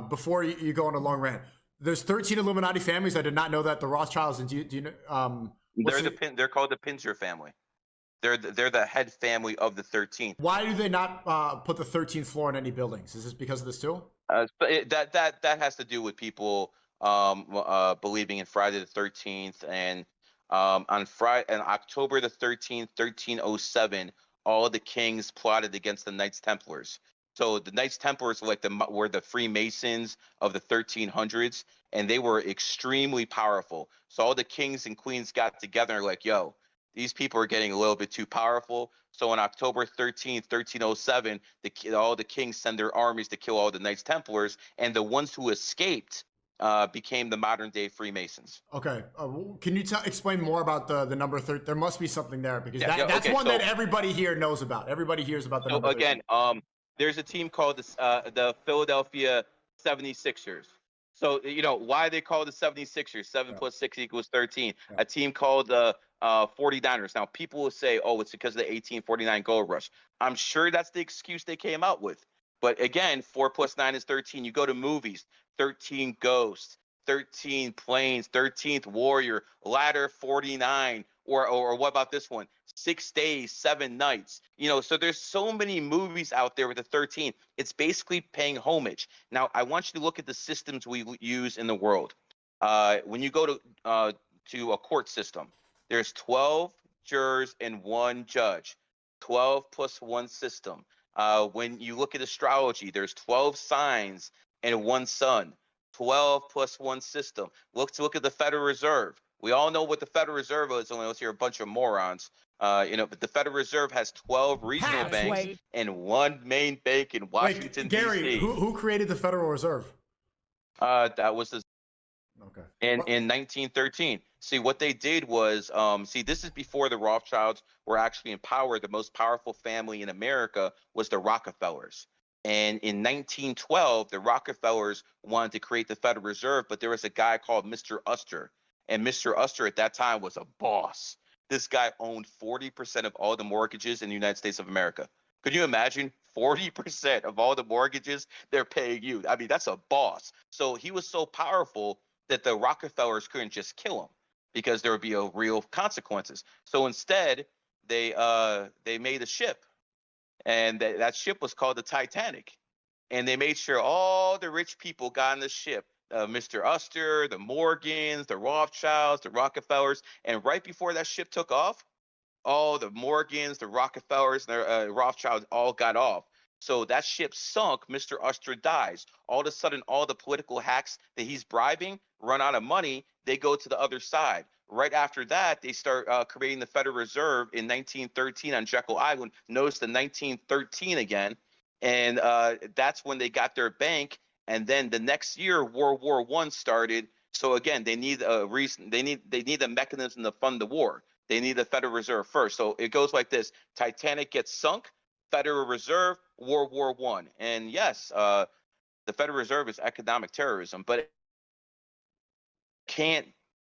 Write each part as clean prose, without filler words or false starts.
Before you go on a long rant, there's 13 Illuminati families. I did not know that. The Rothschilds, and do you know? They're called the Pinzer family. They're the head family of the 13th. Why do they not put the 13th floor in any buildings? Is this because of this too? That has to do with people believing in Friday the 13th, and on October the 13th, 1307, all of the kings plotted against the Knights Templars. So the Knights Templars were the Freemasons of the 1300s, and they were extremely powerful. So all the kings and queens got together and were like, yo, these people are getting a little bit too powerful. So on October 13th, 1307, all the kings send their armies to kill all the Knights Templars, and the ones who escaped became the modern-day Freemasons. Okay. Can you explain more about the number 13? There must be something there, because that's okay, one that everybody here knows about. Everybody hears about the number 13. Again, there's a team called the Philadelphia 76ers. So, why they call the 76ers? 7 plus 6 equals 13. Yeah. A team called the 49ers. Now, people will say, oh, it's because of the 1849 gold rush. I'm sure that's the excuse they came out with. But again, 4 plus 9 is 13. You go to movies, 13 Ghosts, 13 Planes, 13th Warrior, Ladder 49, or what about this one? 6 Days, 7 Nights. So there's so many movies out there with the 13. It's basically paying homage. Now, I want you to look at the systems we use in the world. When you go to a court system, there's 12 jurors and 1 judge, 12 plus 1 system. When you look at astrology, there's 12 signs and 1 sun, 12 plus 1 system. Look at the Federal Reserve. We all know what the Federal Reserve is, unless you're a bunch of morons. But the Federal Reserve has 12 regional banks and 1 main bank in Washington, D.C. Gary, who created the Federal Reserve? That was in 1913. See, what they did was, this is before the Rothschilds were actually in power. The most powerful family in America was the Rockefellers. And in 1912, the Rockefellers wanted to create the Federal Reserve, but there was a guy called Mr. Uster. And Mr. Uster at that time was a boss. This guy owned 40% of all the mortgages in the United States of America. Could you imagine 40% of all the mortgages they're paying you? I mean, that's a boss. So he was so powerful that the Rockefellers couldn't just kill him, because there would be real consequences. So instead, they made a ship, and that ship was called the Titanic. And they made sure all the rich people got on the ship. Mr. Uster, the Morgans, the Rothschilds, the Rockefellers. And right before that ship took off, all the Morgans, the Rockefellers, and the Rothschilds all got off. So that ship sunk, Mr. Uster dies. All of a sudden, all the political hacks that he's bribing run out of money. They go to the other side. Right after that, they start creating the Federal Reserve in 1913 on Jekyll Island. Notice the 1913 again. And that's when they got their bank. And then the next year, World War I started. So again, they need a reason. They need a mechanism to fund the war. They need the Federal Reserve first. So it goes like this: Titanic gets sunk, Federal Reserve, World War I. And yes, the Federal Reserve is economic terrorism, but it can't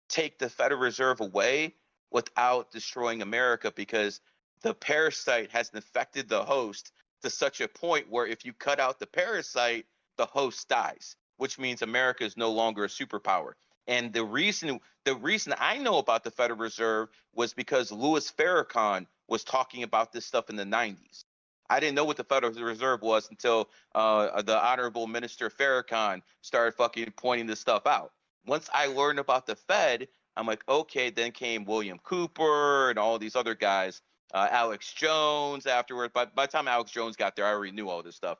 take the Federal Reserve away without destroying America, because the parasite has infected the host to such a point where if you cut out the parasite, the host dies, which means America is no longer a superpower. And the reason I know about the Federal Reserve was because Louis Farrakhan was talking about this stuff in the 90s. I didn't know what the Federal Reserve was until the Honorable Minister Farrakhan started fucking pointing this stuff out. Once I learned about the Fed, I'm like, okay, then came William Cooper and all these other guys, Alex Jones afterward. By the time Alex Jones got there, I already knew all this stuff.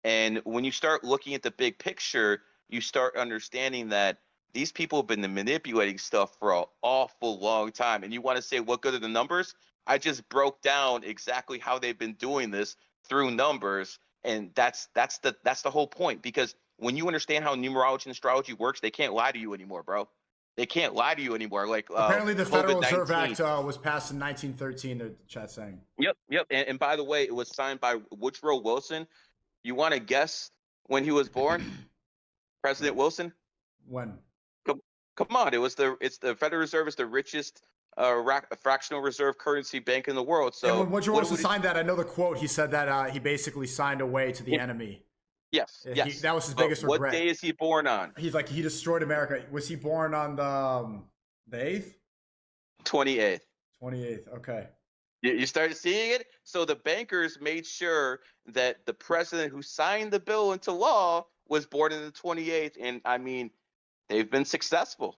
And when you start looking at the big picture, you start understanding that these people have been manipulating stuff for an awful long time. And you want to say, what good are the numbers? I just broke down exactly how they've been doing this through numbers. And that's the whole point. Because when you understand how numerology and astrology works, they can't lie to you anymore, bro. They can't lie to you anymore. Like apparently the Federal Reserve Act was passed in 1913, the chat's saying. Yep. And by the way, it was signed by Woodrow Wilson. You want to guess when he was born? President Wilson? When? Come on, it's the Federal Reserve is the richest fractional reserve currency bank in the world. So and when Woodrow Wilson signed that, I know the quote, he said that he basically signed away to the enemy. Yes, yes. That was his But biggest what regret. day is he born on? He's like, he destroyed America. Was he born on the 8th? 28th. 28th. Okay. You started seeing it? So the bankers made sure that the president who signed the bill into law was born in the 28th. And I mean, they've been successful.